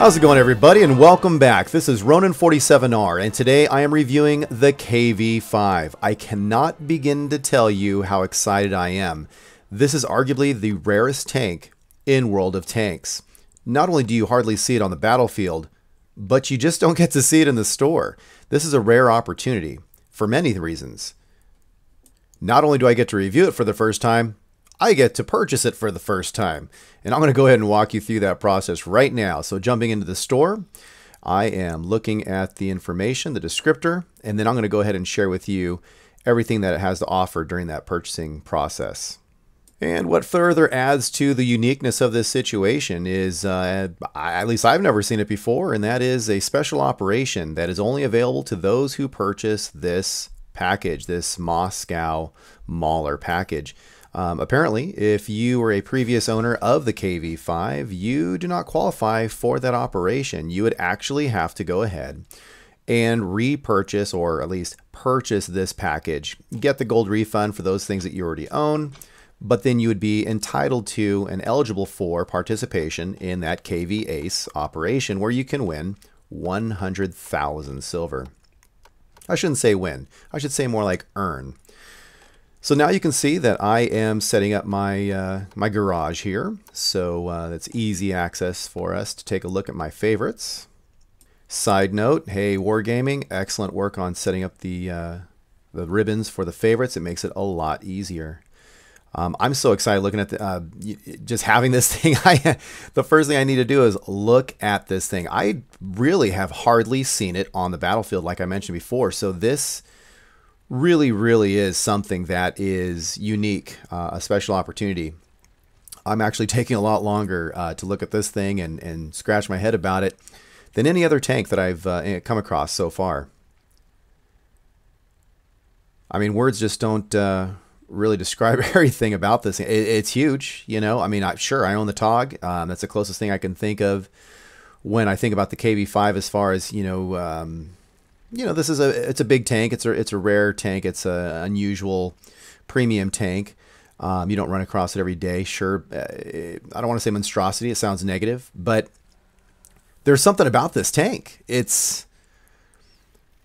How's it going, everybody, and welcome back. This is RONIN 47R, and today I am reviewing the KV-5. I cannot begin to tell you how excited I am. This is arguably the rarest tank in World of Tanks. Not only do you hardly see it on the battlefield, but you just don't get to see it in the store. This is a rare opportunity for many reasons. Not only do I get to review it for the first time, I get to purchase it for the first time. And I'm going to go ahead and walk you through that process right now. So jumping into the store, I am looking at the information, the descriptor, and then I'm going to go ahead and share with you everything that it has to offer during that purchasing process. And what further adds to the uniqueness of this situation is, at least I've never seen it before, and that is a special operation that is only available to those who purchase this package, this Moscow Mauler package. Apparently, if you were a previous owner of the KV-5, you do not qualify for that operation. You would actually have to go ahead and repurchase, or at least purchase this package. Get the gold refund for those things that you already own, but then you would be entitled to and eligible for participation in that KV Ace operation, where you can win 100,000 silver. I shouldn't say win. I should say more like earn. So now you can see that I am setting up my my garage here. So that's easy access for us to take a look at my favorites. Side note, hey Wargaming, excellent work on setting up the ribbons for the favorites. It makes it a lot easier. I'm so excited looking at just having this thing. The first thing I need to do is look at this thing. I really have hardly seen it on the battlefield, like I mentioned before. So this really is something that is unique, a special opportunity. I'm actually taking a lot longer to look at this thing and scratch my head about it than any other tank that I've come across so far. I mean, words just don't really describe everything about this. It's huge, you know. I mean, sure, I own the TOG. That's the closest thing I can think of when I think about the KV-5 as far as, you know, this is it's a big tank. It's a rare tank. It's an unusual premium tank. You don't run across it every day. Sure, I don't want to say monstrosity. It sounds negative, but there's something about this tank. It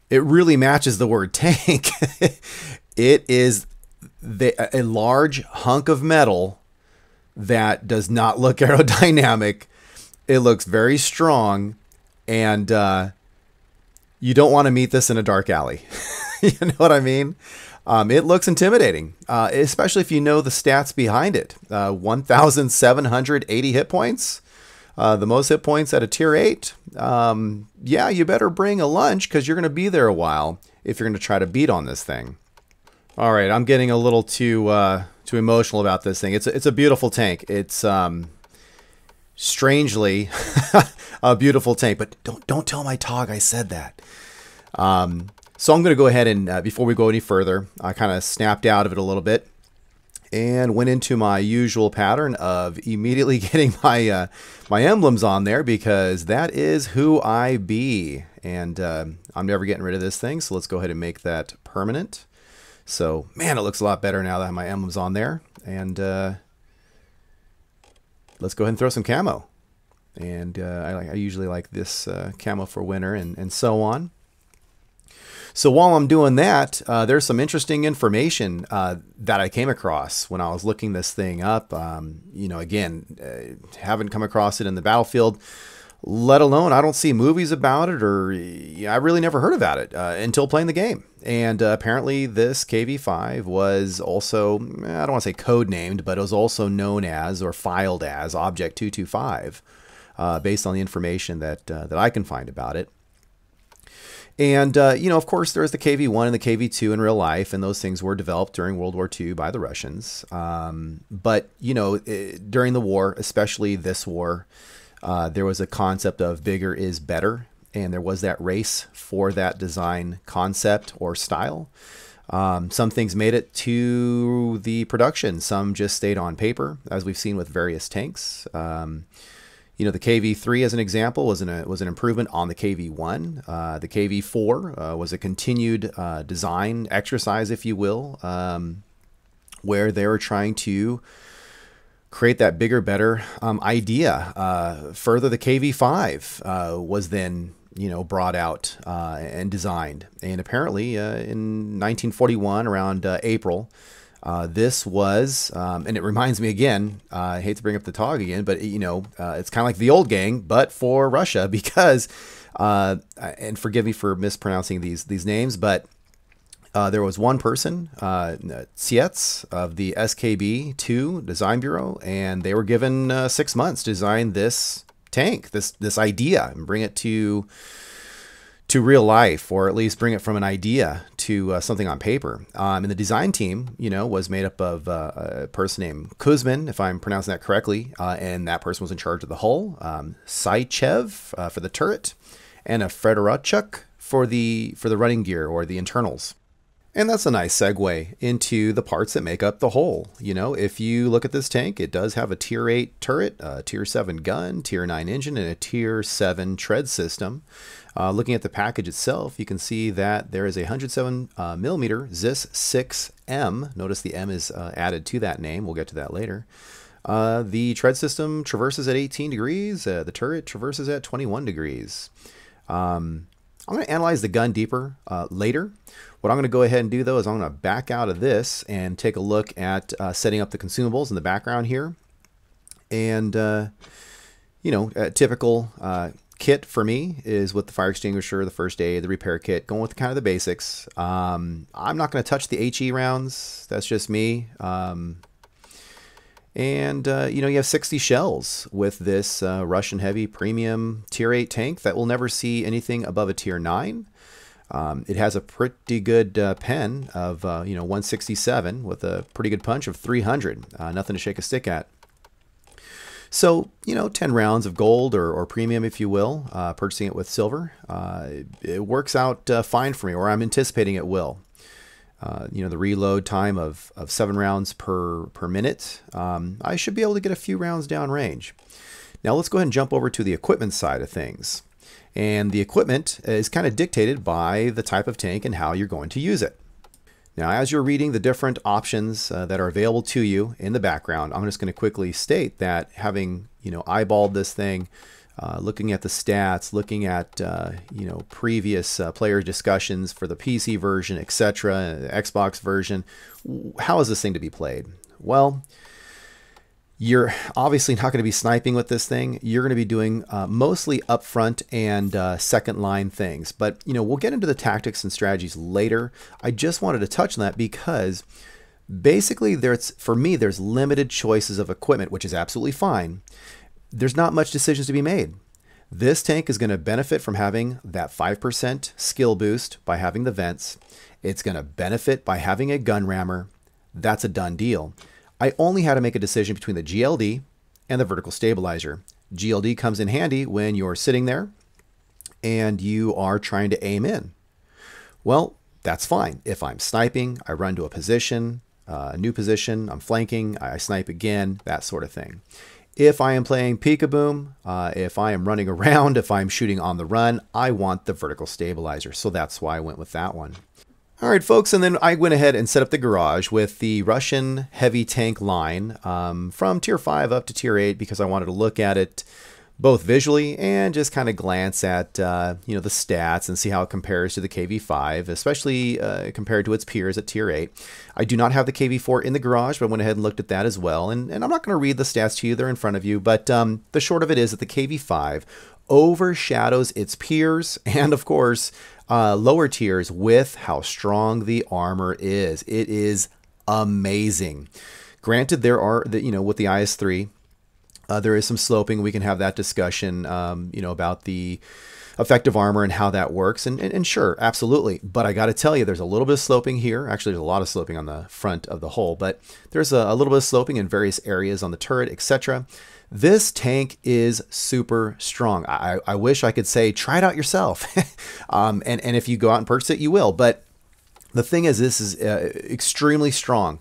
really matches the word tank. It is a large hunk of metal that does not look aerodynamic. It looks very strong, and you don't want to meet this in a dark alley. You know what I mean? It looks intimidating, especially if you know the stats behind it. 1,780 hit points, the most hit points at a tier 8. Yeah, you better bring a lunch because you're going to be there a while if you're going to try to beat on this thing. All right, I'm getting a little too emotional about this thing. It's a beautiful tank. It's strangely a beautiful tank, but don't tell my TOG I said that. So I'm going to go ahead and before we go any further, I kind of snapped out of it a little bit and went into my usual pattern of immediately getting my my emblems on there, because that is who I be, and I'm never getting rid of this thing. So let's go ahead and make that permanent. So man, it looks a lot better now that I have my emblems on there, and let's go ahead and throw some camo. And I usually like this camo for winter, and so on. So while I'm doing that, there's some interesting information that I came across when I was looking this thing up. You know, again, haven't come across it in the battlefield, let alone I don't see movies about it, or I really never heard about it until playing the game. And apparently this KV-5 was also, I don't want to say code-named, but it was also known as, or filed as, Object 225. Based on the information that I can find about it. And, you know, of course, there's the KV-1 and the KV-2 in real life, and those things were developed during World War II by the Russians. But, you know, during the war, especially this war, there was a concept of bigger is better, and there was that race for that design concept or style. Some things made it to the production. Some just stayed on paper, as we've seen with various tanks. You know, the KV-3, as an example, was an improvement on the KV-1. The KV-4 was a continued design exercise, if you will, where they were trying to create that bigger, better idea. Further, the KV-5 was then, brought out and designed. And apparently in 1941, around April, this was, and it reminds me again, I hate to bring up the TOG again, but it's kind of like the old gang, but for Russia, because, and forgive me for mispronouncing these names, but there was one person, Tsiets of the SKB-2 Design Bureau, and they were given 6 months to design this tank, this idea, and bring it to real life, or at least bring it from an idea to something on paper. And the design team, was made up of a person named Kuzmin, if I'm pronouncing that correctly, and that person was in charge of the hull, Saichev for the turret, and a Fedorachuk for the running gear or the internals. And that's a nice segue into the parts that make up the whole. If you look at this tank, it does have a Tier 8 turret, a Tier 7 gun, Tier 9 engine, and a Tier 7 tread system. Looking at the package itself, you can see that there is a 107 millimeter ZIS 6M. Notice the M is added to that name. We'll get to that later. The tread system traverses at 18 degrees. The turret traverses at 21 degrees. I'm going to analyze the gun deeper later. What I'm going to go ahead and do, though, is I'm going to back out of this and take a look at setting up the consumables in the background here. And, a typical kit for me is with the fire extinguisher, the first aid, the repair kit, going with kind of the basics. I'm not going to touch the HE rounds. That's just me. You have 60 shells with this Russian heavy premium Tier 8 tank that will never see anything above a Tier 9. It has a pretty good pen of 167 with a pretty good punch of 300. Nothing to shake a stick at. So 10 rounds of gold or premium, if you will, purchasing it with silver, it works out fine for me, or I'm anticipating it will. The reload time of 7 rounds per minute, I should be able to get a few rounds down range. Now let's go ahead and jump over to the equipment side of things. And the equipment is kind of dictated by the type of tank and how you're going to use it. Now, as you're reading the different options that are available to you in the background, I'm just going to quickly state that having, eyeballed this thing, looking at the stats, looking at, previous player discussions for the PC version, etc., Xbox version, how is this thing to be played? Well, you're obviously not going to be sniping with this thing. You're going to be doing mostly upfront and second line things. But, we'll get into the tactics and strategies later. I just wanted to touch on that because basically for me, there's limited choices of equipment, which is absolutely fine. There's not much decisions to be made. This tank is going to benefit from having that 5% skill boost by having the vents. It's going to benefit by having a gun rammer. That's a done deal. I only had to make a decision between the GLD and the vertical stabilizer. GLD comes in handy when you're sitting there and you are trying to aim in. Well, that's fine. If I'm sniping, I run to a position, a new position, I'm flanking, I snipe again, that sort of thing. If I am playing peek-a-boom, if I am running around, if I'm shooting on the run, I want the vertical stabilizer. So that's why I went with that one. All right, folks, and then I went ahead and set up the garage with the Russian heavy tank line from Tier 5 up to Tier 8 because I wanted to look at it both visually and just kind of glance at the stats and see how it compares to the KV-5, especially compared to its peers at Tier 8. I do not have the KV-4 in the garage, but I went ahead and looked at that as well. And I'm not going to read the stats to you, they're in front of you, but the short of it is that the KV-5 overshadows its peers and, of course, lower tiers with how strong the armor is. It is amazing. Granted, there are, with the IS-3, there is some sloping. We can have that discussion, about the effective armor and how that works. And sure, absolutely. But I got to tell you, there's a little bit of sloping here. Actually, there's a lot of sloping on the front of the hull, but there's a little bit of sloping in various areas on the turret, etc. This tank is super strong. I wish I could say, try it out yourself. and if you go out and purchase it, you will. But the thing is, this is extremely strong.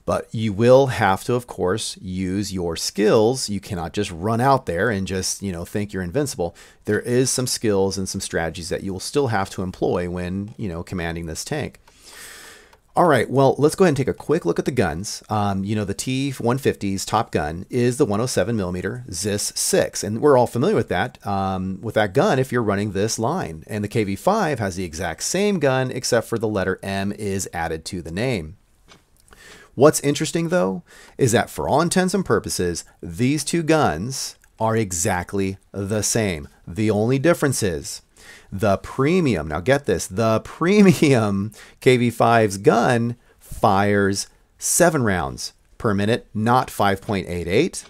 But you will have to, of course, use your skills. You cannot just run out there and just, think you're invincible. There is some skills and some strategies that you will still have to employ when, commanding this tank. All right, well, let's go ahead and take a quick look at the guns. You know, the T-150's top gun is the 107mm ZIS-6, and we're all familiar with that gun if you're running this line. And the KV-5 has the exact same gun, except for the letter M is added to the name. What's interesting, though, is that for all intents and purposes, these two guns are exactly the same. The only difference is the premium, now get this, the premium KV-5's gun fires 7 rounds per minute, not 5.88.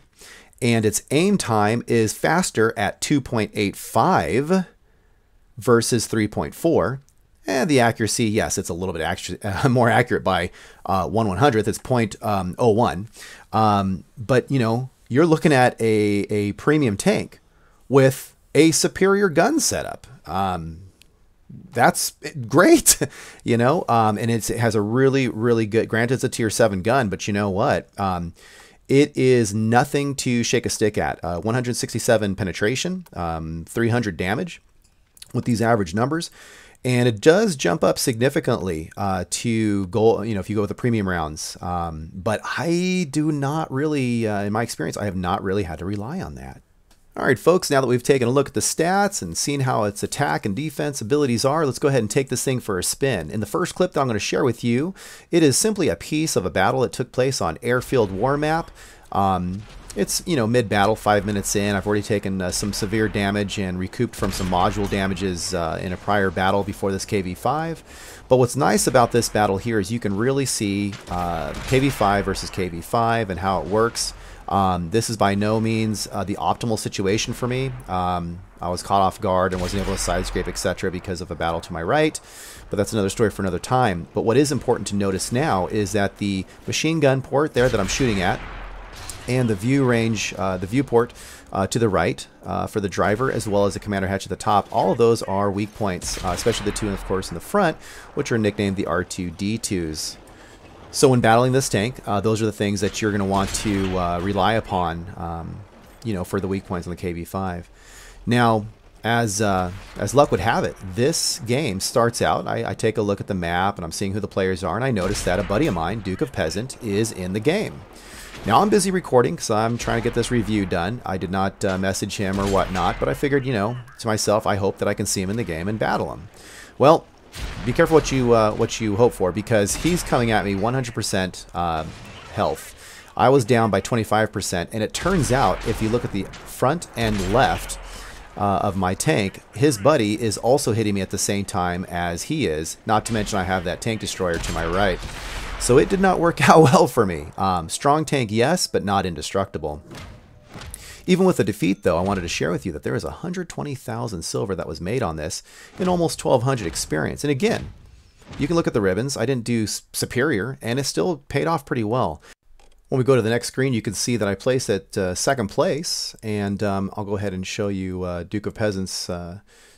And its aim time is faster at 2.85 versus 3.4. And the accuracy, yes, it's a little bit more accurate by 1/100th. It's 0.01. But, you know, you're looking at a premium tank with a superior gun setup. That's great, you know, and it has a really, really good, granted it's a tier 7 gun, but you know what? It is nothing to shake a stick at. 167 penetration, 300 damage with these average numbers. And it does jump up significantly to go, you know, if you go with the premium rounds. But I do not really, in my experience, I have not really had to rely on that. All right, folks, now that we've taken a look at the stats and seen how its attack and defense abilities are, let's go ahead and take this thing for a spin. In the first clip that I'm going to share with you, it is simply a piece of a battle that took place on Airfield War Map. It's, you know, mid-battle, 5 minutes in. I've already taken some severe damage and recouped from some module damages in a prior battle before this KV-5. But what's nice about this battle here is you can really see KV-5 versus KV-5 and how it works. This is by no means the optimal situation for me. I was caught off guard and wasn't able to side scrape, etc. because of a battle to my right. But that's another story for another time. But what is important to notice now is that the machine gun port there that I'm shooting at, and the view range, the viewport to the right for the driver, as well as the commander hatch at the top, all of those are weak points, especially the two, of course, in the front, which are nicknamed the R2-D2s. So when battling this tank, those are the things that you're going to want to rely upon, you know, for the weak points on the KV-5. Now, as luck would have it, this game starts out, I take a look at the map and I'm seeing who the players are, and I notice that a buddy of mine, Duke of Peasant, is in the game. Now I'm busy recording because I'm trying to get this review done. I did not message him or whatnot, but I figured, you know, to myself, I hope that I can see him in the game and battle him. Well, be careful what you hope for, because he's coming at me 100% health. I was down by 25%, and it turns out if you look at the front and left of my tank, his buddy is also hitting me at the same time as he is. Not to mention I have that tank destroyer to my right. So it did not work out well for me. Strong tank, yes, but not indestructible. Even with the defeat, though, I wanted to share with you that there is 120,000 silver that was made on this and almost 1,200 experience. And again, you can look at the ribbons. I didn't do superior, and it still paid off pretty well. When we go to the next screen, you can see that I placed at second place, and I'll go ahead and show you Duke of Peasant's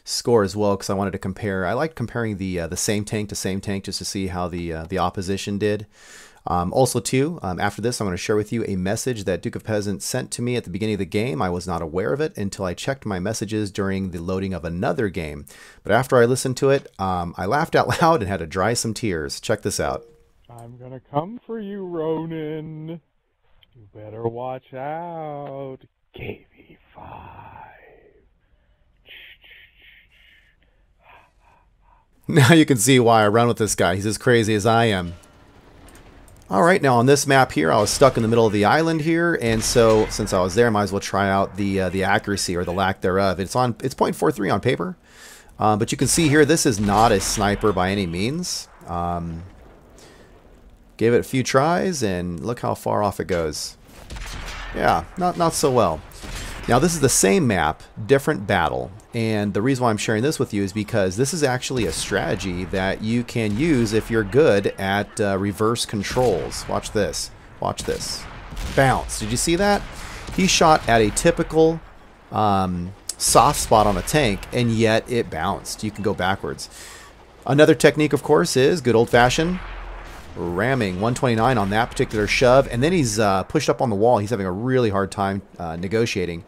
score as well, because I wanted to compare. I like comparing the same tank to same tank just to see how the opposition did. Also, too, after this, I'm going to share with you a message that Duke of Peasant sent to me at the beginning of the game. I was not aware of it until I checked my messages during the loading of another game. But after I listened to it, I laughed out loud and had to dry some tears. Check this out. I'm gonna come for you, Ronin. You better watch out. KV-5. Now you can see why I run with this guy. He's as crazy as I am. Alright, now on this map here, I was stuck in the middle of the island here, and so since I was there, I might as well try out the accuracy or the lack thereof. It's 0.43 on paper, but you can see here this is not a sniper by any means. Gave it a few tries, and look how far off it goes. Yeah, not so well. Now this is the same map, different battle, and the reason why I'm sharing this with you is because this is actually a strategy that you can use if you're good at reverse controls. Watch this. Watch this. Bounce. Did you see that? He shot at a typical soft spot on a tank, and yet it bounced. You can go backwards. Another technique, of course, is good old-fashioned ramming. 129 on that particular shove, and then he's pushed up on the wall. He's having a really hard time negotiating,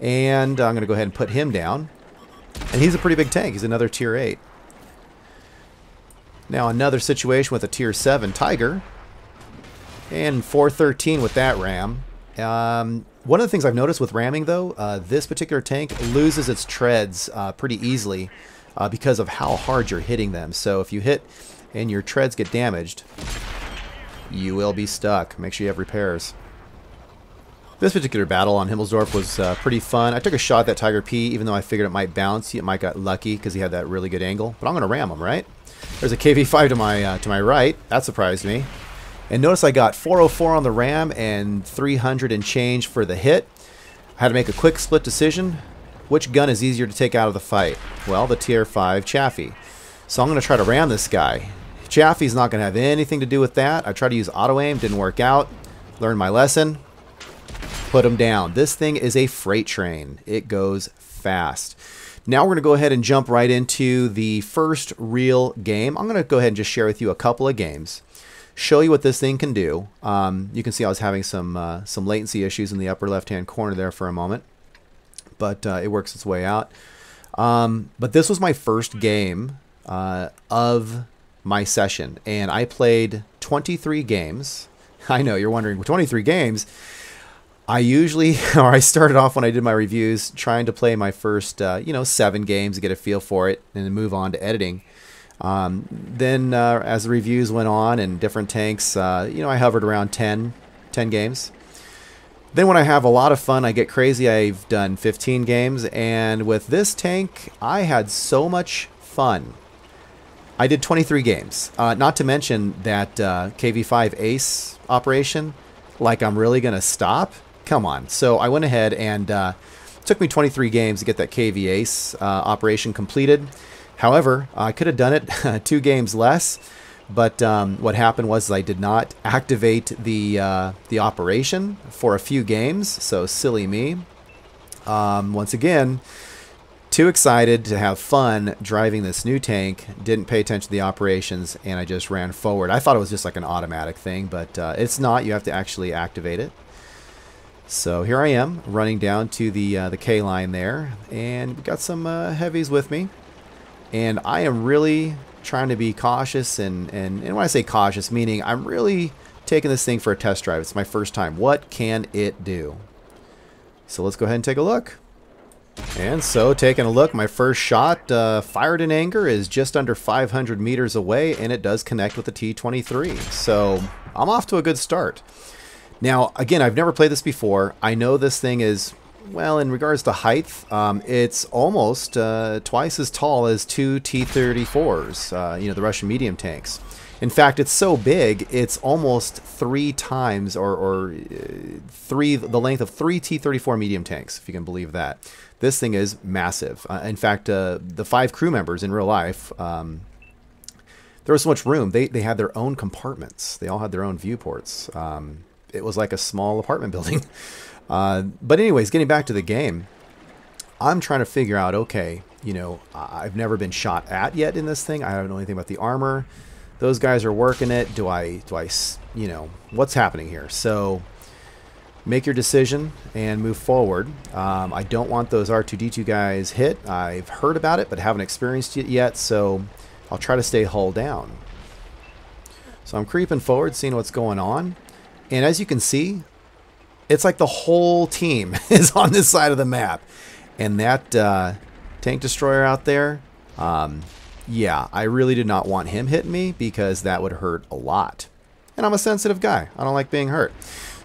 and I'm going to go ahead and put him down. And he's a pretty big tank. He's another tier 8. Now another situation with a tier 7 Tiger. And 413 with that ram. One of the things I've noticed with ramming, though, this particular tank loses its treads pretty easily because of how hard you're hitting them. So if you hit and your treads get damaged, you will be stuck. Make sure you have repairs. This particular battle on Himmelsdorf was pretty fun. I took a shot at that Tiger P, even though I figured it might bounce. It might got lucky because he had that really good angle. But I'm going to ram him, right? There's a KV-5 to my right. That surprised me. And notice I got 404 on the ram and 300 and change for the hit. I had to make a quick split decision. Which gun is easier to take out of the fight? Well, the tier 5 Chaffee. So I'm going to try to ram this guy. Chaffee's not going to have anything to do with that. I tried to use auto aim, didn't work out. Learned my lesson. Put him down. This thing is a freight train. It goes fast. Now we're going to go ahead and jump right into the first real game. I'm going to go ahead and just share with you a couple of games. Show you what this thing can do. You can see I was having some latency issues in the upper left-hand corner there for a moment, but it works its way out. But this was my first game of my session, and I played 23 games. I know you're wondering, 23 games. I usually, or I started off when I did my reviews, trying to play my first, 7 games to get a feel for it, and then move on to editing. Then as the reviews went on and different tanks, I hovered around 10 games. Then when I have a lot of fun, I get crazy. I've done 15 games, and with this tank, I had so much fun. I did 23 games, not to mention that KV-5 Ace operation. Like, I'm really going to stop? Come on. So I went ahead and it took me 23 games to get that KV Ace operation completed. However, I could have done it 2 games less, but what happened was I did not activate the operation for a few games, so silly me. Once again, too excited to have fun driving this new tank, didn't pay attention to the operations, and I just ran forward. I thought it was just like an automatic thing, but it's not. You have to actually activate it. So here I am, running down to the K line there, and we've got some heavies with me. And I am really trying to be cautious, and when I say cautious, meaning I'm really taking this thing for a test drive. It's my first time. What can it do? So let's go ahead and take a look. And so, taking a look, my first shot, fired in anger, is just under 500 meters away, and it does connect with the T-23. So I'm off to a good start. Now, again, I've never played this before. I know this thing is, well, in regards to height, it's almost twice as tall as 2 T-34s, the Russian medium tanks. In fact, it's so big, it's almost 3 times or the length of 3 T-34 medium tanks, if you can believe that. This thing is massive. In fact, the 5 crew members in real life, there was so much room. They had their own compartments. They all had their own viewports. It was like a small apartment building. But anyways, getting back to the game, I'm trying to figure out, okay, I've never been shot at yet in this thing. I don't know anything about the armor. Those guys are working it. Do I, what's happening here? So make your decision and move forward. I don't want those R2-D2 guys hit. I've heard about it, but haven't experienced it yet, so I'll try to stay hull down. So I'm creeping forward, seeing what's going on. And as you can see, it's like the whole team is on this side of the map. And that tank destroyer out there, yeah, I really did not want him hitting me because that would hurt a lot. And I'm a sensitive guy. I don't like being hurt.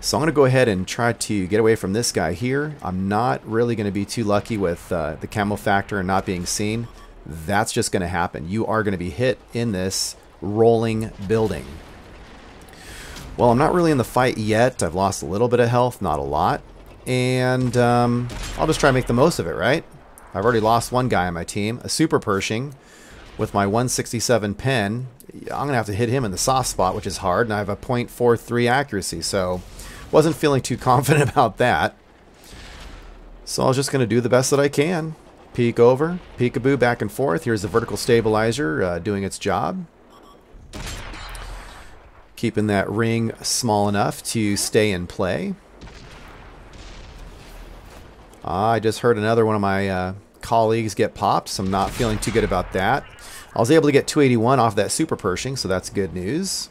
So I'm going to go ahead and try to get away from this guy here. I'm not really going to be too lucky with the camo factor and not being seen. That's just going to happen. You are going to be hit in this rolling building. Well, I'm not really in the fight yet. I've lost a little bit of health, not a lot. And I'll just try to make the most of it, right? I've already lost one guy on my team, a Super Pershing with my 167 pen. I'm going to have to hit him in the soft spot, which is hard, and I have a .43 accuracy, so wasn't feeling too confident about that. So I was just going to do the best that I can. Peek over, peekaboo, back and forth. Here's the vertical stabilizer doing its job. Keeping that ring small enough to stay in play. I just heard another one of my colleagues get popped, so I'm not feeling too good about that. I was able to get 281 off that super Pershing, so that's good news.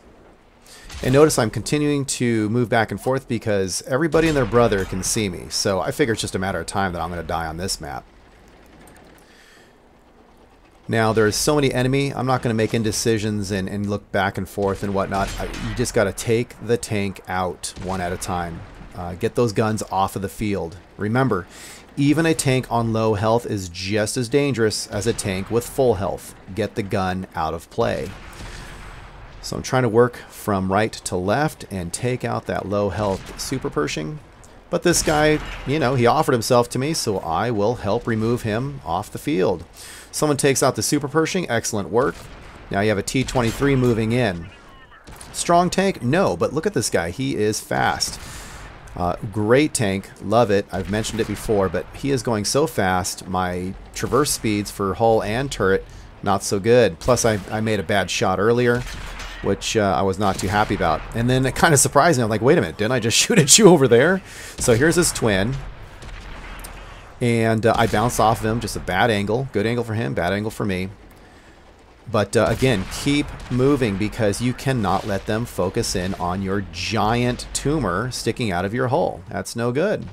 And notice I'm continuing to move back and forth because everybody and their brother can see me. So I figure it's just a matter of time that I'm going to die on this map. Now, there's so many enemy, I'm not going to make indecisions and look back and forth and whatnot. You just got to take the tank out one at a time. Get those guns off of the field. Remember, even a tank on low health is just as dangerous as a tank with full health. Get the gun out of play. So I'm trying to work from right to left and take out that low health super Pershing. But this guy, you know, he offered himself to me, so I will help remove him off the field. Someone takes out the super Pershing. Excellent work. Now you have a T-23 moving in. Strong tank? No, but look at this guy. He is fast. Great tank. Love it. I've mentioned it before, but he is going so fast. My traverse speeds for hull and turret, not so good. Plus, I made a bad shot earlier, which I was not too happy about. And then it kind of surprised me. I'm like, wait a minute, didn't I just shoot at you over there? So here's his twin. And I bounced off of him, just a bad angle. Good angle for him, bad angle for me. But again, keep moving because you cannot let them focus in on your giant tumor sticking out of your hull. That's no good.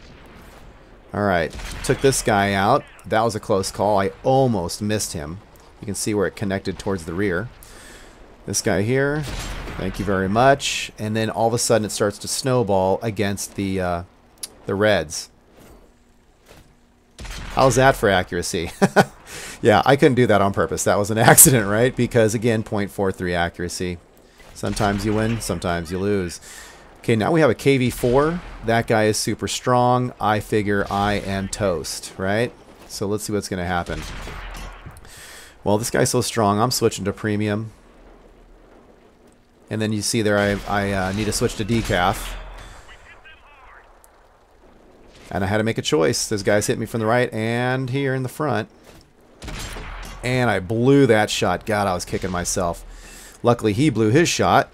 All right, took this guy out. That was a close call. I almost missed him. You can see where it connected towards the rear. This guy here, thank you very much. And then all of a sudden it starts to snowball against the Reds. How's that for accuracy? Yeah, I couldn't do that on purpose. That was an accident, right? Because, again, 0.43 accuracy. Sometimes you win, sometimes you lose. Okay, now we have a KV-4. That guy is super strong. I figure I am toast, right? So let's see what's going to happen. Well, this guy's so strong, I'm switching to premium. And then you see there I need to switch to decaf. And I had to make a choice. Those guys hit me from the right and here in the front. And I blew that shot. God, I was kicking myself. Luckily, he blew his shot.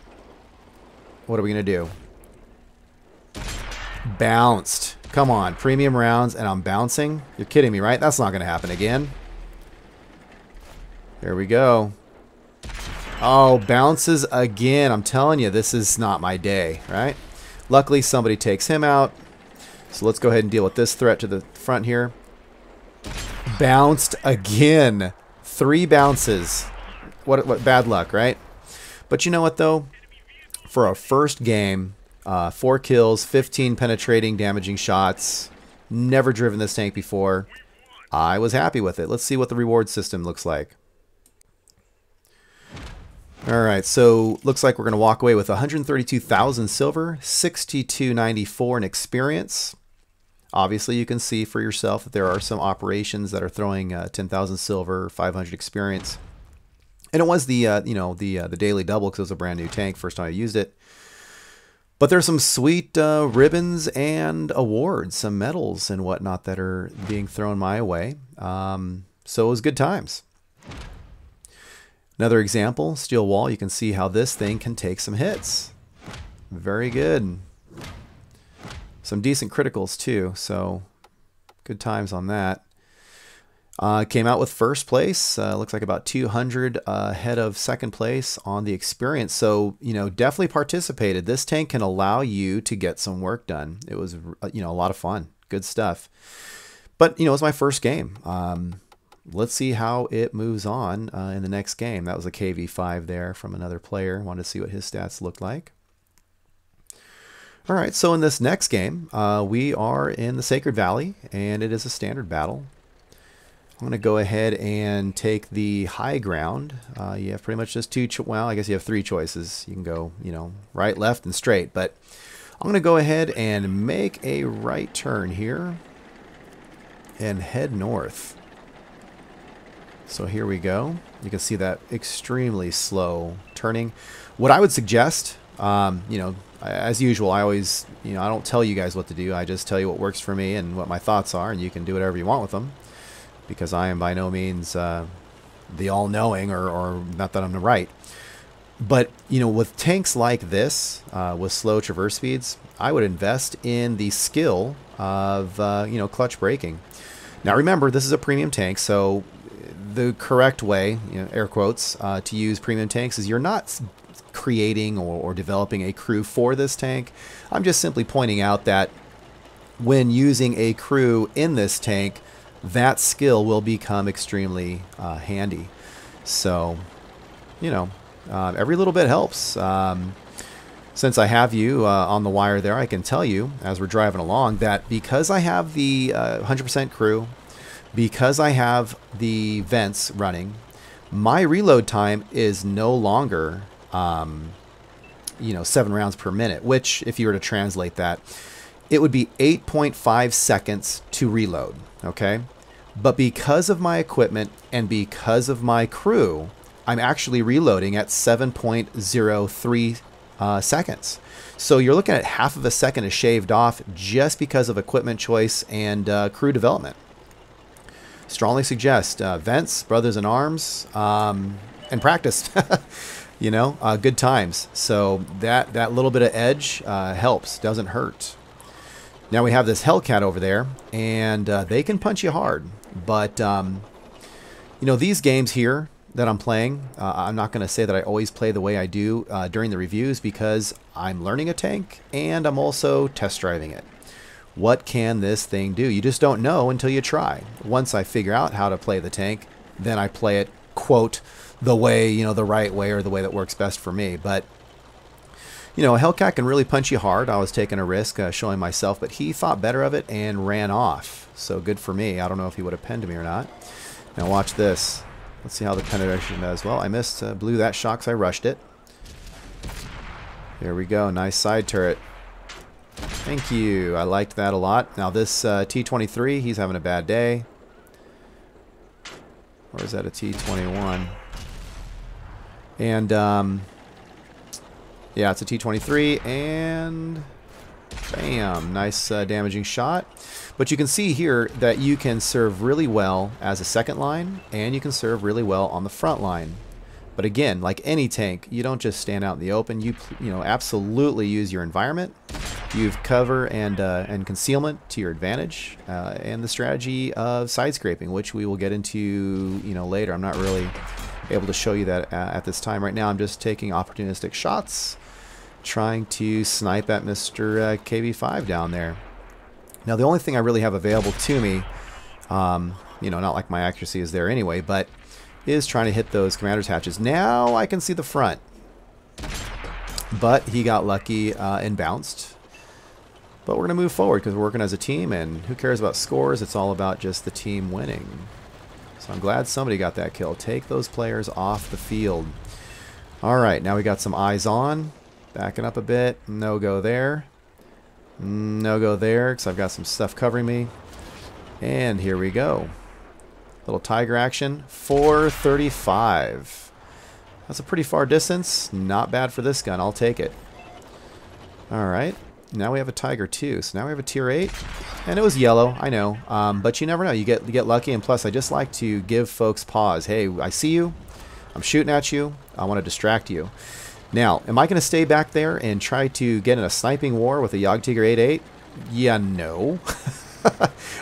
What are we going to do? Bounced. Come on. Premium rounds and I'm bouncing? You're kidding me, right? That's not going to happen again. There we go. Oh, bounces again. I'm telling you, this is not my day, right? Luckily, somebody takes him out. So let's go ahead and deal with this threat to the front here. Bounced again. 3 bounces. What bad luck, right? But you know what, though? For our first game, 4 kills, 15 penetrating, damaging shots. Never driven this tank before. I was happy with it. Let's see what the reward system looks like. Alright, so looks like we're going to walk away with 132,000 silver, 6294 in experience. Obviously, you can see for yourself that there are some operations that are throwing 10,000 silver, 500 experience. And it was the the daily double because it was a brand new tank, first time I used it. But there's some sweet ribbons and awards, some medals and whatnot that are being thrown my way. So it was good times. Another example, steel wall. You can see how this thing can take some hits. Very good. Some decent criticals too, so good times on that. Came out with first place. Looks like about 200 ahead of second place on the experience. So, you know, definitely participated. This tank can allow you to get some work done. It was, you know, a lot of fun. Good stuff. But, you know, it was my first game. Let's see how it moves on in the next game. That was a KV-5 there from another player. Wanted to see what his stats looked like. All right, so in this next game, we are in the Sacred Valley, and it is a standard battle. I'm going to go ahead and take the high ground. You have pretty much just well, I guess you have 3 choices. You can go, you know, right, left, and straight. But I'm going to go ahead and make a right turn here and head north. So here we go. You can see that extremely slow turning. What I would suggest, you know, as usual, I always, you know, I don't tell you guys what to do. I just tell you what works for me and what my thoughts are, and you can do whatever you want with them. Because I am by no means the all-knowing, or not that I'm right. But, you know, with tanks like this, with slow traverse speeds, I would invest in the skill of, you know, clutch braking. Now remember, this is a premium tank, so the correct way, air quotes, to use premium tanks is you're not creating or developing a crew for this tank. I'm just simply pointing out that when using a crew in this tank, that skill will become extremely handy. So, every little bit helps. Since I have you on the wire there, I can tell you as we're driving along that because I have the 100% crew, because I have the vents running, my reload time is no longer 7 rounds per minute, which if you were to translate that, it would be 8.5 seconds to reload, okay? But because of my equipment and because of my crew, I'm actually reloading at 7.03 seconds. So you're looking at half of a second is shaved off just because of equipment choice and crew development. Strongly suggest vents, brothers in arms, and practice. Good times. So that little bit of edge helps, doesn't hurt. Now we have this Hellcat over there, and they can punch you hard. But, these games here that I'm playing, I'm not going to say that I always play the way I do during the reviews because I'm learning a tank and I'm also test driving it. What can this thing do? You just don't know until you try. Once I figure out how to play the tank, then I play it, quote, the way, the right way or the way that works best for me. But, a Hellcat can really punch you hard. I was taking a risk showing myself, but he thought better of it and ran off. So good for me. I don't know if he would have penned me or not. Now watch this. Let's see how the penetration does. Well, I missed, blew that shot because I rushed it. There we go. Nice side turret. Thank you. I liked that a lot. Now this T-23, he's having a bad day. Or is that a T-21? And, yeah, it's a T-23, and bam, nice damaging shot. But you can see here that you can serve really well as a second line, and you can serve really well on the front line. But again, like any tank, you don't just stand out in the open. You absolutely use your environment. Use cover and concealment to your advantage, and the strategy of side scraping, which we will get into later. I'm not really able to show you that at this time. Right now, I'm just taking opportunistic shots, trying to snipe at Mr. KV-5 down there. Now, the only thing I really have available to me, not like my accuracy is there anyway, but is trying to hit those commander's hatches. Now I can see the front, but he got lucky and bounced. But we're going to move forward because we're working as a team, and who cares about scores? It's all about just the team winning. So I'm glad somebody got that kill. Take those players off the field. All right, now we got some eyes on. Backing up a bit. No go there. No go there because I've got some stuff covering me. And here we go. Little tiger action. 435. That's a pretty far distance. Not bad for this gun. I'll take it. All right. Now we have a Tiger 2. So now we have a tier 8. And it was yellow, I know. But you never know. You get lucky. And plus, I just like to give folks pause. Hey, I see you. I'm shooting at you. I want to distract you. Now, am I going to stay back there and try to get in a sniping war with a Jagdtiger 8.8? Yeah, no.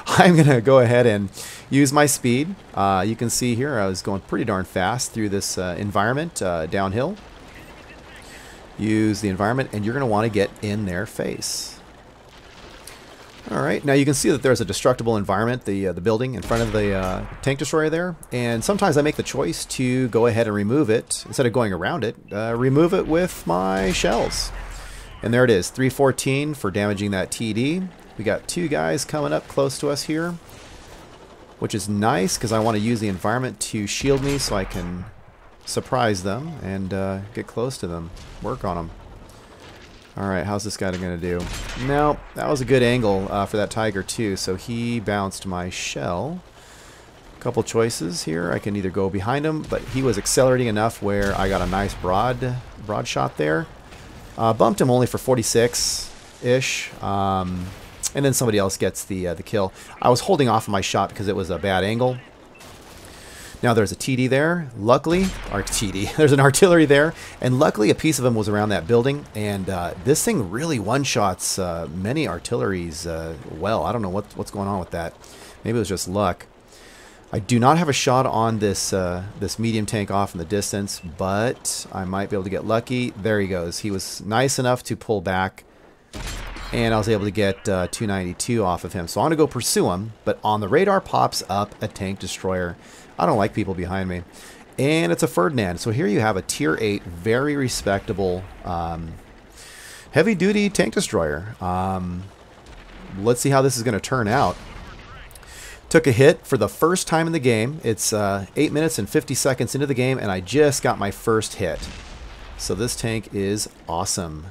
I'm going to go ahead and use my speed. You can see here I was going pretty darn fast through this environment downhill. Use the environment, and you're going to want to get in their face. All right, now you can see that there's a destructible environment, the building in front of the tank destroyer there. And sometimes I make the choice to go ahead and remove it instead of going around it. Remove it with my shells. And there it is, 314 for damaging that TD. We got two guys coming up close to us here, which is nice because I want to use the environment to shield me so I can surprise them and get close to them, work on them. Alright, how's this guy going to do? No, that was a good angle for that Tiger too, so he bounced my shell. Couple choices here. I can either go behind him, but he was accelerating enough where I got a nice broad shot there. Bumped him only for 46-ish, and then somebody else gets the kill. I was holding off on my shot because it was a bad angle. Now there's a TD there, luckily, or TD, there's an artillery there, and luckily a piece of them was around that building, and this thing really one-shots many artilleries well. I don't know what's going on with that. Maybe it was just luck. I do not have a shot on this this medium tank off in the distance, but I might be able to get lucky. There he goes. He was nice enough to pull back, and I was able to get 292 off of him. So I'm going to go pursue him, but on the radar pops up a tank destroyer. I don't like people behind me. And it's a Ferdinand. So here you have a tier 8, very respectable heavy-duty tank destroyer. Let's see how this is going to turn out. Took a hit for the first time in the game. It's 8 minutes and 50 seconds into the game, and I just got my first hit. So this tank is awesome.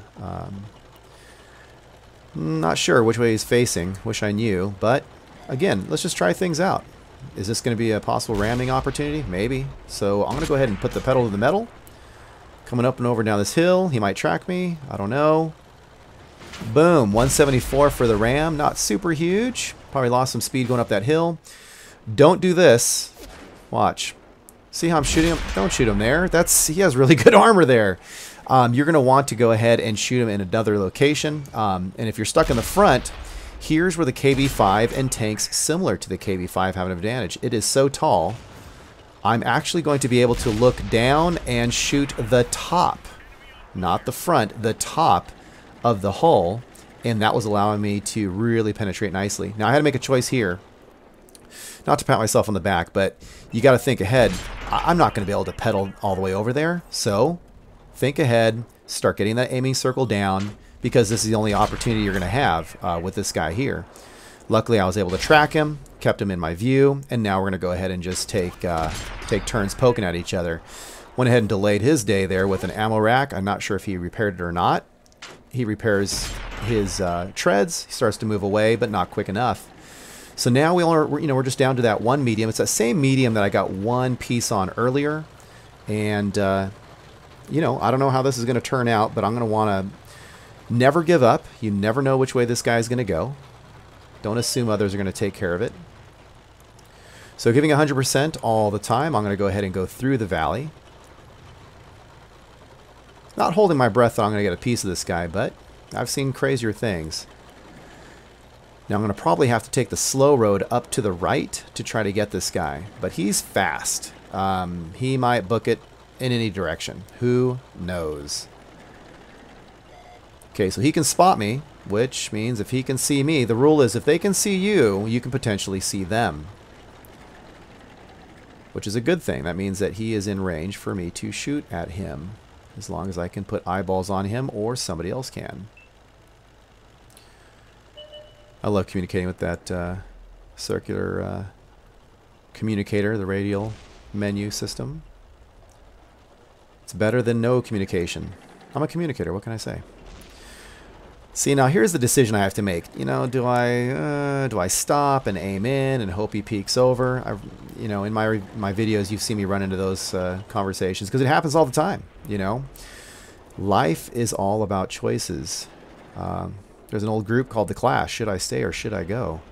Not sure which way he's facing. Wish I knew. But, again, let's just try things out. Is this going to be a possible ramming opportunity? Maybe. So I'm going to go ahead and put the pedal to the metal. Coming up and over down this hill. He might track me. I don't know. Boom. 174 for the ram. Not super huge. Probably lost some speed going up that hill. Don't do this. Watch. See how I'm shooting him? Don't shoot him there. He has really good armor there. You're going to want to go ahead and shoot him in another location. And if you're stuck in the front, here's where the KV-5 and tanks similar to the KV-5 have an advantage. It is so tall, I'm actually going to be able to look down and shoot the top, not the front, the top of the hull, and that was allowing me to really penetrate nicely. Now I had to make a choice here, not to pat myself on the back, but you got to think ahead. I'm not going to be able to pedal all the way over there, so think ahead, start getting that aiming circle down, because this is the only opportunity you're going to have with this guy here. Luckily, I was able to track him, kept him in my view, and now we're going to go ahead and just take turns poking at each other. Went ahead and delayed his day there with an ammo rack. I'm not sure if he repaired it or not. He repairs his treads. He starts to move away, but not quick enough. So now we're just down to that one medium. It's that same medium that I got one piece on earlier, and I don't know how this is going to turn out, but I'm going to want to never give up. You never know which way this guy is going to go. Don't assume others are going to take care of it. So giving 100% all the time, I'm going to go ahead and go through the valley. Not holding my breath that I'm going to get a piece of this guy, but I've seen crazier things. Now I'm going to probably have to take the slow road up to the right to try to get this guy. But he's fast. He might book it in any direction. Who knows? Okay, so he can spot me, which means if he can see me, the rule is if they can see you, you can potentially see them. Which is a good thing. That means that he is in range for me to shoot at him, as long as I can put eyeballs on him or somebody else can. I love communicating with that circular communicator, the radial menu system. It's better than no communication. I'm a communicator, what can I say? See, now here's the decision I have to make. Do I stop and aim in and hope he peeks over? In my videos, you've seen me run into those conversations because it happens all the time. Life is all about choices. There's an old group called The Clash. Should I stay or should I go?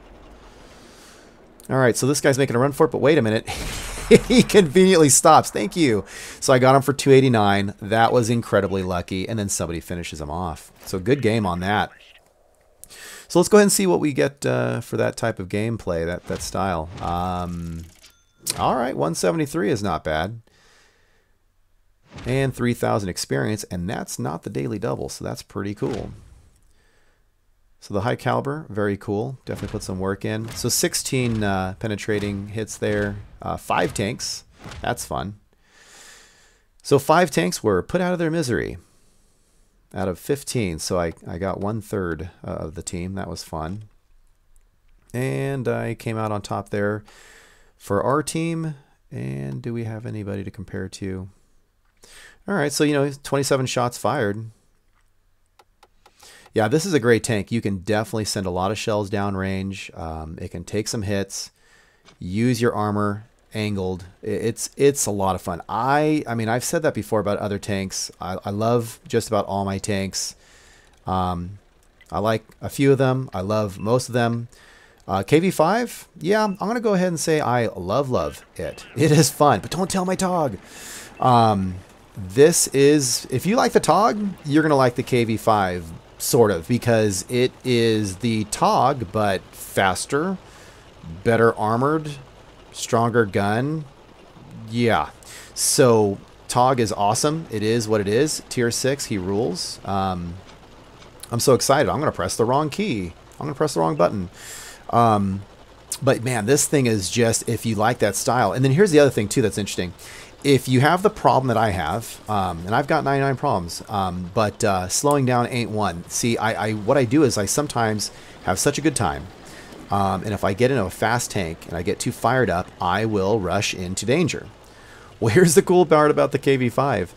All right, so this guy's making a run for it, but wait a minute. He conveniently stops. Thank you. So I got him for 289. That was incredibly lucky, and then somebody finishes him off. So good game on that. So let's go ahead and see what we get for that type of gameplay, that style. All right, 173 is not bad. And 3,000 experience, and that's not the daily double, so that's pretty cool. So the high caliber, very cool. Definitely put some work in. So 16 penetrating hits there. 5 tanks. That's fun. So 5 tanks were put out of their misery out of 15. So I got 1/3 of the team. That was fun. And I came out on top there for our team. And do we have anybody to compare to? All right, so 27 shots fired. Yeah, this is a great tank. You can definitely send a lot of shells downrange. It can take some hits. Use your armor angled. It's a lot of fun. I mean, I've said that before about other tanks. I love just about all my tanks. I like a few of them. I love most of them. KV-5, yeah, I'm going to go ahead and say I love it. It is fun, but don't tell my TOG. If you like the TOG, you're going to like the KV-5. Sort of, because it is the TOG, but faster, better armored, Stronger gun. Yeah. So Tog is awesome. It is what it is. Tier 6, he rules. I'm so excited. I'm going to press the wrong key. I'm going to press the wrong button. But man, this thing is just, if you like that style. And then here's the other thing too that's interesting. If you have the problem that I have, and I've got 99 problems, but slowing down ain't one. See, what I do is I sometimes have such a good time. And if I get into a fast tank and I get too fired up, I will rush into danger. Well, here's the cool part about the KV-5.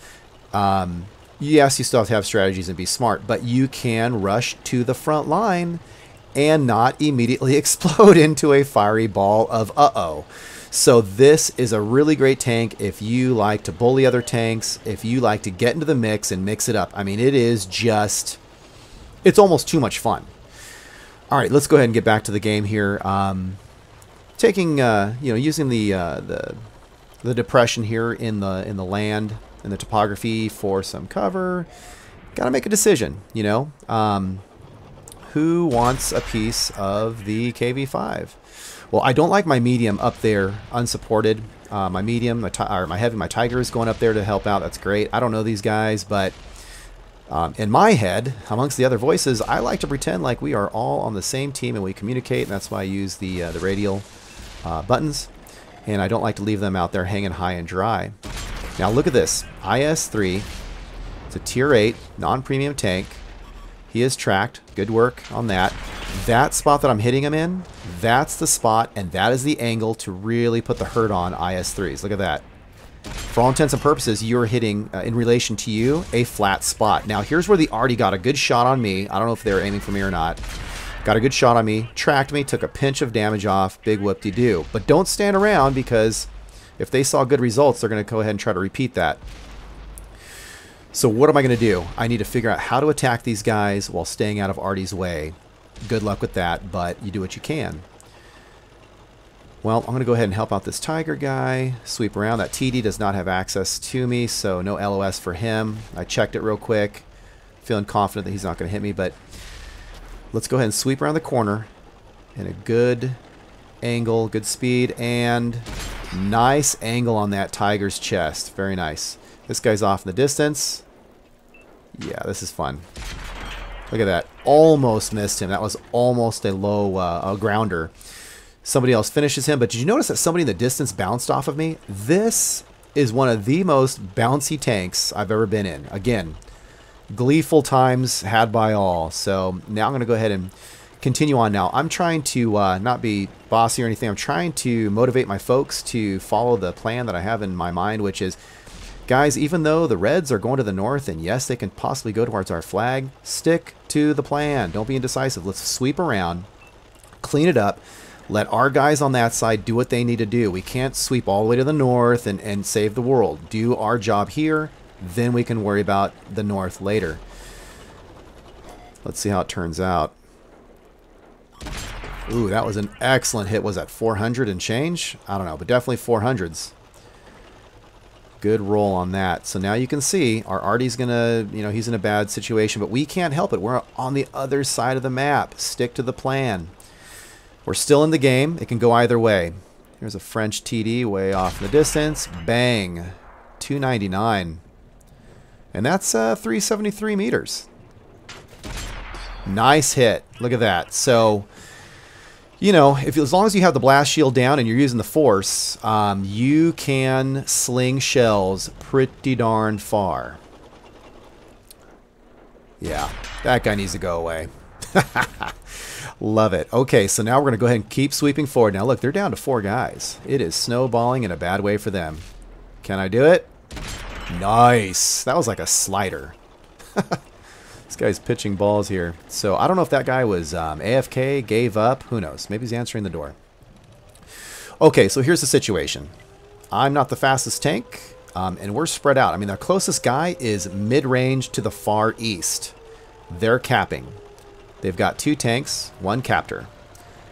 Yes, you still have to have strategies and be smart, but you can rush to the front line and not immediately explode into a fiery ball of uh-oh. So this is a really great tank if you like to bully other tanks, if you like to get into the mix and mix it up. I mean, it is just, it's almost too much fun. All right, let's go ahead and get back to the game here. Taking, using the depression here in the land and the topography for some cover. Got to make a decision, you know. Who wants a piece of the KV-5? Well, I don't like my medium up there unsupported. My medium, my heavy, my tiger is going up there to help out. That's great. I don't know these guys, but in my head, amongst the other voices, I like to pretend like we are all on the same team and we communicate, and that's why I use the radial buttons, and I don't like to leave them out there hanging high and dry. Now look at this. IS-3. It's a tier 8 non-premium tank. He is tracked. Good work on that. That spot that I'm hitting him in, that's the spot, and that is the angle to really put the hurt on IS-3s. Look at that. For all intents and purposes, you're hitting, in relation to you, a flat spot. Now, here's where the Arty got a good shot on me. I don't know if they were aiming for me or not. Got a good shot on me, tracked me, took a pinch of damage off. Big whoop-de-doo. But don't stand around, because if they saw good results, they're going to go ahead and try to repeat that. So what am I going to do? I need to figure out how to attack these guys while staying out of Arty's way. Good luck with that, but you do what you can. Well, I'm going to go ahead and help out this tiger guy. Sweep around. That TD does not have access to me, so no LOS for him. I checked it real quick. Feeling confident that he's not going to hit me, but let's go ahead and sweep around the corner in a good angle, good speed, and nice angle on that tiger's chest. Very nice. This guy's off in the distance. Yeah, this is fun. Look at that. Almost missed him. That was almost a low grounder. Somebody else finishes him, but did you notice that somebody in the distance bounced off of me? This is one of the most bouncy tanks I've ever been in. Again, gleeful times had by all. So now I'm going to go ahead and continue on now. I'm trying to not be bossy or anything. I'm trying to motivate my folks to follow the plan that I have in my mind, which is, guys, even though the Reds are going to the north, and yes, they can possibly go towards our flag, stick to the plan. Don't be indecisive. Let's sweep around, clean it up, let our guys on that side do what they need to do. We can't sweep all the way to the north and save the world. Do our job here, then we can worry about the north later. Let's see how it turns out. Ooh, that was an excellent hit. Was that 400 and change? I don't know, but definitely 400s. Good roll on that. So now you can see our Arty's gonna, he's in a bad situation, but we can't help it. We're on the other side of the map. Stick to the plan. We're still in the game. It can go either way. Here's a French TD way off in the distance. Bang. 299. And that's 373 meters. Nice hit. Look at that. So, as long as you have the blast shield down and you're using the force, you can sling shells pretty darn far. Yeah, that guy needs to go away. Love it. Okay, so now we're going to go ahead and keep sweeping forward. Now look, they're down to 4 guys. It is snowballing in a bad way for them. Can I do it? Nice. That was like a slider. This guy's pitching balls here. So I don't know if that guy was AFK, gave up. Who knows? Maybe he's answering the door. Okay, so here's the situation. I'm not the fastest tank, and we're spread out. I mean, our closest guy is mid-range to the far east. They're capping. They've got 2 tanks, 1 captor.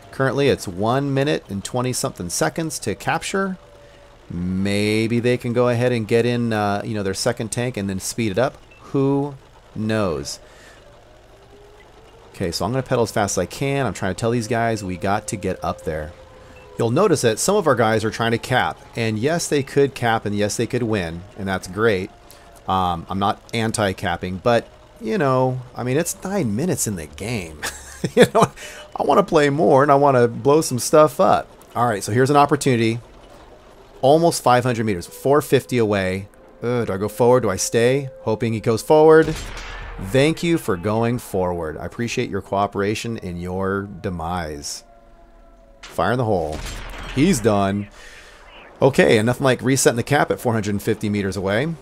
Currently, it's 1 minute and 20-something seconds to capture. Maybe they can go ahead and get in, their second tank and then speed it up. Who knows? Okay, so I'm going to pedal as fast as I can. I'm trying to tell these guys we got to get up there. You'll notice that some of our guys are trying to cap, and yes, they could cap, and yes, they could win, and that's great. I'm not anti-capping, but, you know, I mean, it's 9 minutes in the game. You know, I want to play more, and I want to blow some stuff up. All right, so here's an opportunity. Almost 500 meters, 450 away. Do I go forward? Do I stay? Hoping he goes forward. Thank you for going forward. I appreciate your cooperation in your demise. Fire in the hole. He's done. Okay, and nothing like resetting the cap at 450 meters away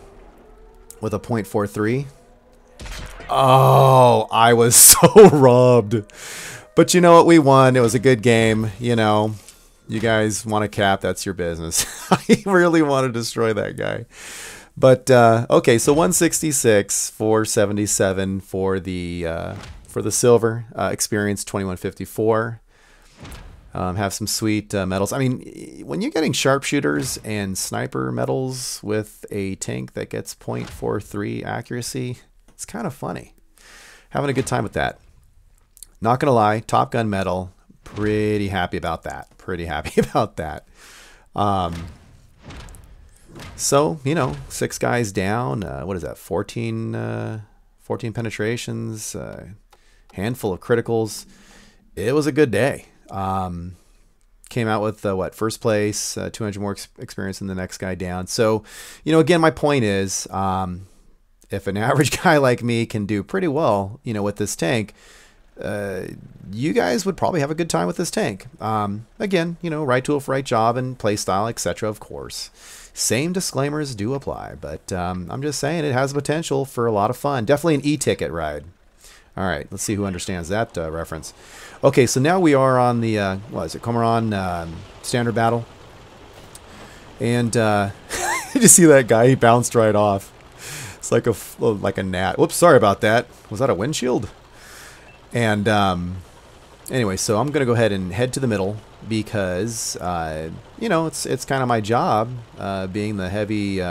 with a .43. Oh, I was so robbed. But you know what? We won. It was a good game. You know, you guys want to cap, that's your business. I really want to destroy that guy. But, okay, so 166, 477 for the silver. Experience 2154. Have some sweet medals. I mean, when you're getting sharpshooters and sniper medals with a tank that gets .43 accuracy, it's kind of funny. Having a good time with that. Not going to lie, Top Gun medal, pretty happy about that. Pretty happy about that. So, you know, 6 guys down. What is that? 14 penetrations, handful of criticals. It was a good day. Came out with what, first place, 200 more experience than the next guy down. So, you know, again, my point is, if an average guy like me can do pretty well, you know, with this tank, you guys would probably have a good time with this tank. Again, you know, right tool for right job and play style, etc. Of course, same disclaimers do apply, but I'm just saying it has potential for a lot of fun. Definitely an e-ticket ride. All right, let's see who understands that reference. Okay, so now we are on the, what is it, Comoran standard battle. And you just see that guy, he bounced right off. It's like a gnat. Whoops, sorry about that. Was that a windshield? And anyway, so I'm going to go ahead and head to the middle because, you know, it's kind of my job, being the heavy...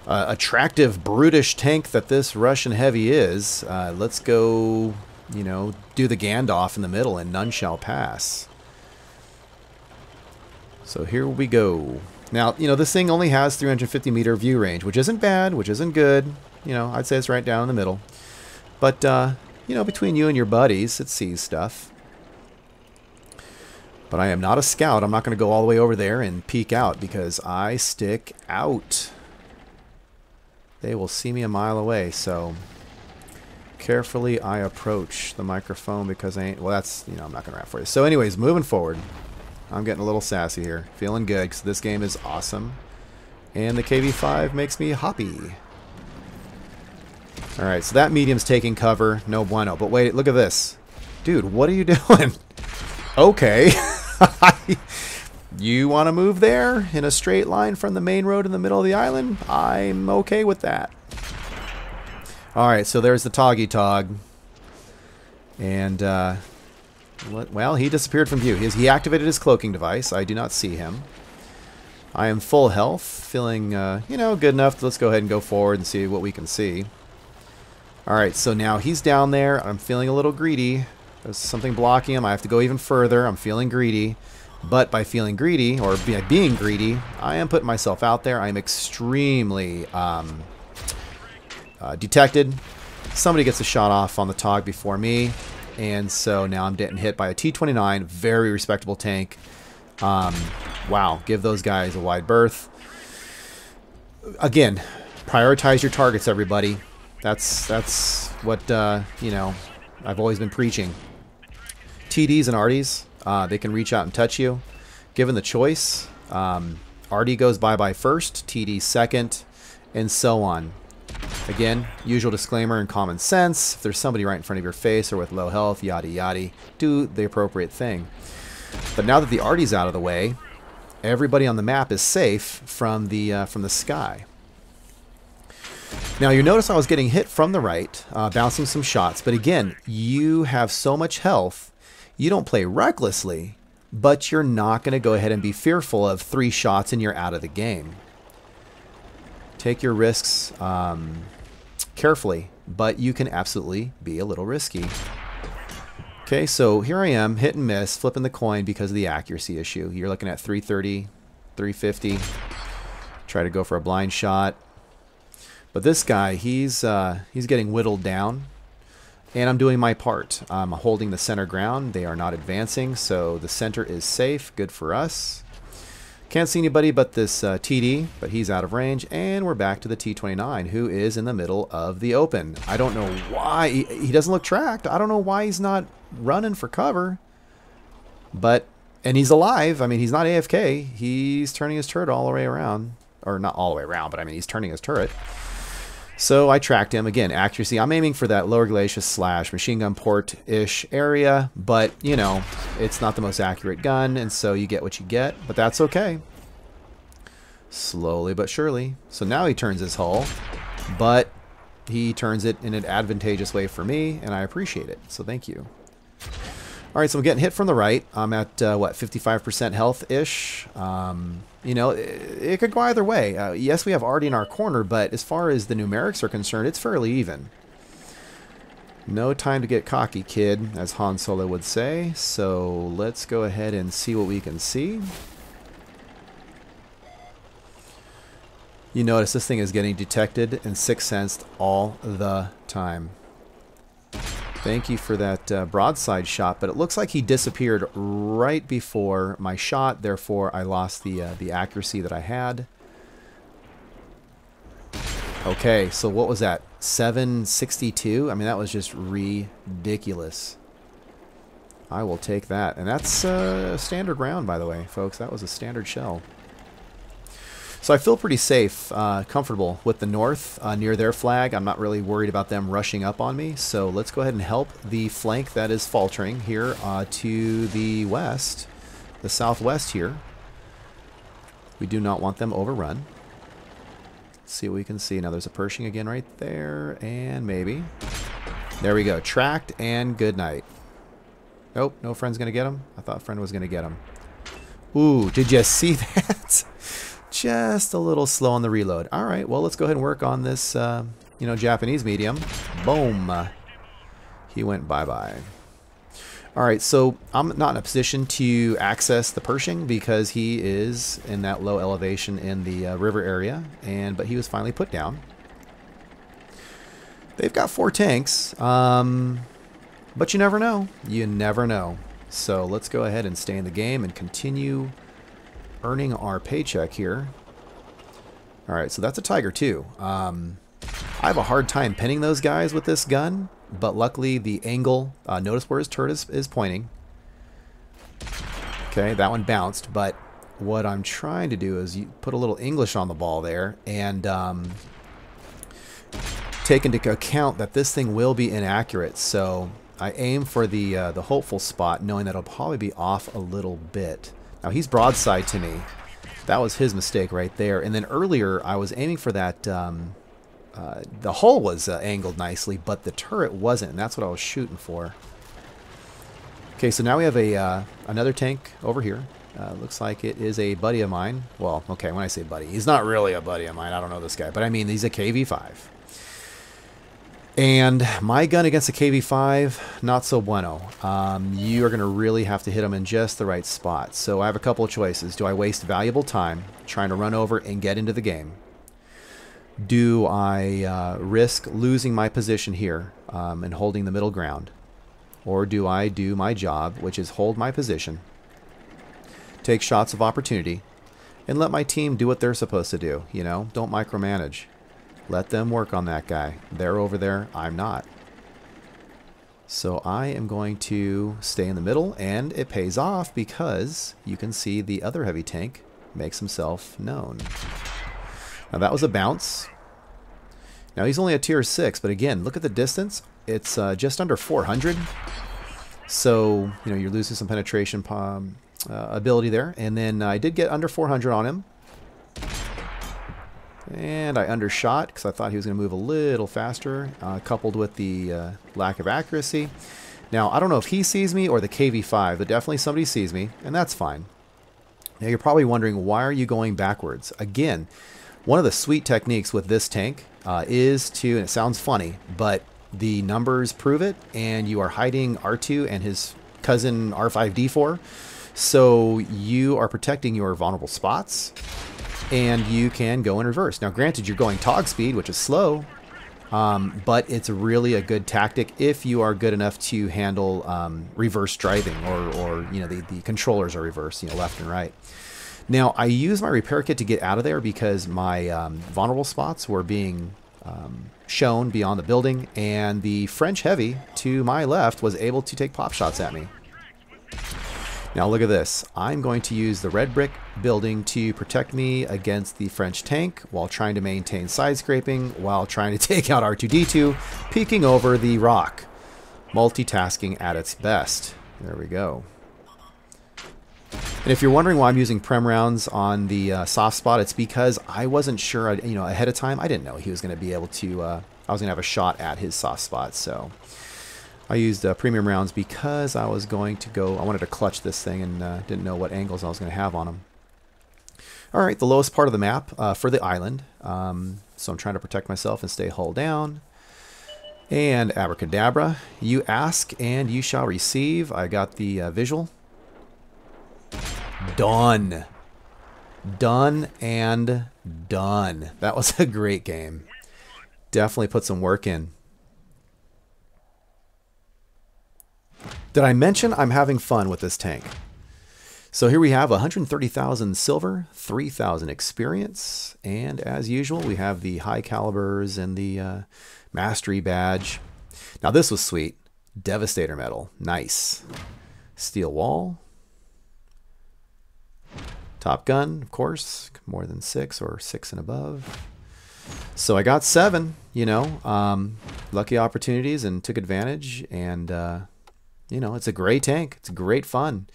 attractive, brutish tank that this Russian heavy is. Let's go, you know, do the Gandalf in the middle and none shall pass. So here we go. Now, you know, this thing only has 350 meter view range, which isn't bad, which isn't good. You know, I'd say it's right down in the middle. But, you know, between you and your buddies, it sees stuff. But I am not a scout. I'm not going to go all the way over there and peek out because I stick out. They will see me a mile away, so carefully I approach the microphone because I ain't, well, that's, you know, I'm not going to rap for you. So anyways, moving forward, I'm getting a little sassy here. Feeling good because this game is awesome. And the KV-5 makes me hoppy. Alright, so that medium's taking cover. No bueno. But wait, look at this. Dude, what are you doing? Okay. You want to move there in a straight line from the main road in the middle of the island? I'm okay with that. Alright, so there's the Toggy Tog. And, well, he disappeared from view. He activated his cloaking device. I do not see him. I am full health, feeling, you know, good enough. Let's go ahead and go forward and see what we can see. Alright, so now he's down there. I'm feeling a little greedy. There's something blocking him. I have to go even further. I'm feeling greedy. But by feeling greedy, or being greedy, I am putting myself out there. I am extremely detected. Somebody gets a shot off on the Tog before me. And so now I'm getting hit by a T-29. Very respectable tank. Wow, give those guys a wide berth. Again, prioritize your targets, everybody. That's what, you know, I've always been preaching. TDs and RDs. They can reach out and touch you. Given the choice, RD goes bye-bye first, TD second, and so on. Again, usual disclaimer and common sense. If there's somebody right in front of your face or with low health, yada yada, do the appropriate thing. But now that the RD's out of the way, everybody on the map is safe from the sky. Now you notice I was getting hit from the right, bouncing some shots, but again, you have so much health. You don't play recklessly, but you're not going to go ahead and be fearful of 3 shots and you're out of the game. Take your risks carefully, but you can absolutely be a little risky. Okay, so here I am, hit and miss, flipping the coin because of the accuracy issue. You're looking at 330, 350. Try to go for a blind shot. But this guy, he's getting whittled down. And I'm doing my part. I'm holding the center ground. They are not advancing, so the center is safe. Good for us. Can't see anybody but this TD, but he's out of range. And we're back to the T-29, who is in the middle of the open. I don't know why. He doesn't look tracked. I don't know why he's not running for cover. And he's alive. I mean, he's not AFK. He's turning his turret all the way around. Or not all the way around, but I mean, he's turning his turret. So I tracked him. Again, accuracy. I'm aiming for that lower glacis / machine gun port-ish area, but, you know, it's not the most accurate gun, and so you get what you get, but that's okay. Slowly but surely. So now he turns his hull, but he turns it in an advantageous way for me, and I appreciate it, so thank you. All right, so I'm getting hit from the right. I'm at, what, 55% health-ish. You know, it could go either way. Yes, we have Artie in our corner, but as far as the numerics are concerned, it's fairly even. No time to get cocky, kid, as Han Solo would say. So let's go ahead and see what we can see. You notice this thing is getting detected and sixth sensed all the time. Thank you for that broadside shot, but it looks like he disappeared right before my shot, therefore I lost the accuracy that I had. Okay, so what was that? 762? I mean, that was just ridiculous. I will take that. And that's a standard round, by the way, folks. That was a standard shell. So I feel pretty safe, comfortable with the north near their flag. I'm not really worried about them rushing up on me. So let's go ahead and help the flank that is faltering here to the west, the southwest here. We do not want them overrun. Let's see what we can see. Now there's a Pershing again right there, and maybe. There we go. Tracked and good night. Nope, no friend's going to get him. I thought friend was going to get him. Ooh, did you see that? Just a little slow on the reload. All right, well, let's go ahead and work on this, you know, Japanese medium. Boom. He went bye-bye. All right, so I'm not in a position to access the Pershing because he is in that low elevation in the river area, but he was finally put down. They've got 4 tanks, but you never know. You never know. So let's go ahead and stay in the game and continue earning our paycheck here. All right, so that's a Tiger II. I have a hard time pinning those guys with this gun, but luckily the angle, notice where his turret is pointing. Okay, that one bounced, but what I'm trying to do is you put a little English on the ball there and take into account that this thing will be inaccurate. So I aim for the hopeful spot, knowing that it'll probably be off a little bit. Now he's broadside to me. That was his mistake right there. And then earlier I was aiming for that, the hull was angled nicely, but the turret wasn't, and that's what I was shooting for. Okay, so now we have another tank over here. Looks like it is a buddy of mine. Well, okay, when I say buddy, he's not really a buddy of mine. I don't know this guy, but I mean, he's a KV-5. And my gun against a KV-5, not so bueno. You are going to really have to hit them in just the right spot. So I have a couple of choices. Do I waste valuable time trying to run over and get into the game? Do I risk losing my position here and holding the middle ground? Or do I do my job, which is hold my position, take shots of opportunity, and let my team do what they're supposed to do? You know, don't micromanage. Let them work on that guy. They're over there. I'm not. So I am going to stay in the middle, and it pays off because you can see the other heavy tank makes himself known. Now that was a bounce. Now he's only a tier 6, but again, look at the distance. It's just under 400. So, you know, you're losing some penetration ability there. And then I did get under 400 on him. And I undershot because I thought he was going to move a little faster, coupled with the lack of accuracy. Now, I don't know if he sees me or the KV-5, but definitely somebody sees me, and that's fine. Now, you're probably wondering, why are you going backwards? Again, one of the sweet techniques with this tank is to, and it sounds funny, but The numbers prove it, and you are hiding R2 and his cousin R5D4. So you are protecting your vulnerable spots, and you can go in reverse. Now, granted, you're going tog speed, which is slow, but it's really a good tactic if you are good enough to handle reverse driving, or you know, the controllers are reversed, you know, left and right. Now, I use my repair kit to get out of there because my vulnerable spots were being shown beyond the building, and the French heavy to my left was able to take pop shots at me. Now look at this. I'm going to use the red brick building to protect me against the French tank while trying to maintain side scraping, while trying to take out R2-D2, peeking over the rock. Multitasking at its best. There we go. And if you're wondering why I'm using Prem rounds on the soft spot, it's because I wasn't sure, you know, ahead of time. I didn't know he was going to be able to, I was going to have a shot at his soft spot, so I used premium rounds because I was going to go, I wanted to clutch this thing and didn't know what angles I was going to have on him. Alright, the lowest part of the map for the island. So I'm trying to protect myself and stay hull down. And abracadabra, you ask and you shall receive. I got the visual. Done. Done and done. That was a great game. Definitely put some work in. Did I mention I'm having fun with this tank? So here we have 130,000 silver, 3,000 experience, and as usual we have the high calibers and the mastery badge. Now this was sweet. Devastator medal, nice. Steel wall. Top gun, of course, more than 6 or 6 and above. So I got 7, you know, lucky opportunities and took advantage, and you know, it's a great tank. It's great fun.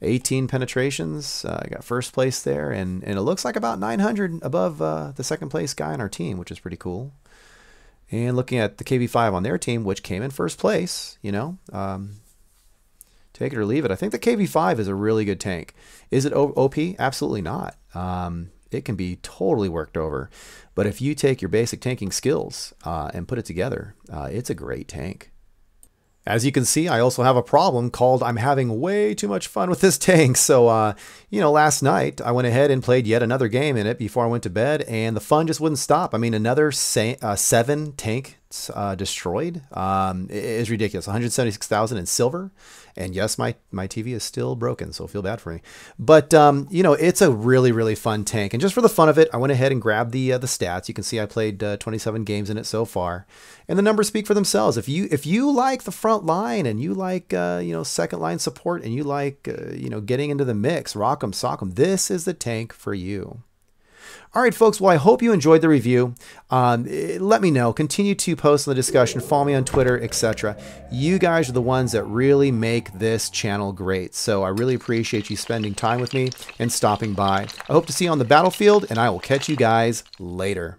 18 penetrations. I got first place there, and it looks like about 900 above the second place guy on our team, which is pretty cool. And looking at the KV-5 on their team, which came in first place, you know, take it or leave it. I think the KV-5 is a really good tank. Is it OP? Absolutely not. It can be totally worked over. But if you take your basic tanking skills and put it together, it's a great tank. As you can see, I also have a problem called I'm having way too much fun with this tank. So, you know, last night I went ahead and played yet another game in it before I went to bed, and the fun just wouldn't stop. I mean, another 7 tanks destroyed is ridiculous. 176,000 in silver. And yes, my TV is still broken, so feel bad for me. But, you know, it's a really, really fun tank. And just for the fun of it, I went ahead and grabbed the stats. You can see I played 27 games in it so far. And the numbers speak for themselves. If you like the front line, and you like, you know, second line support, and you like, you know, getting into the mix, rock 'em, sock 'em, this is the tank for you. All right, folks. Well, I hope you enjoyed the review. Let me know. Continue to post in the discussion. Follow me on Twitter, etc. You guys are the ones that really make this channel great. So I really appreciate you spending time with me and stopping by. I hope to see you on the battlefield, and I will catch you guys later.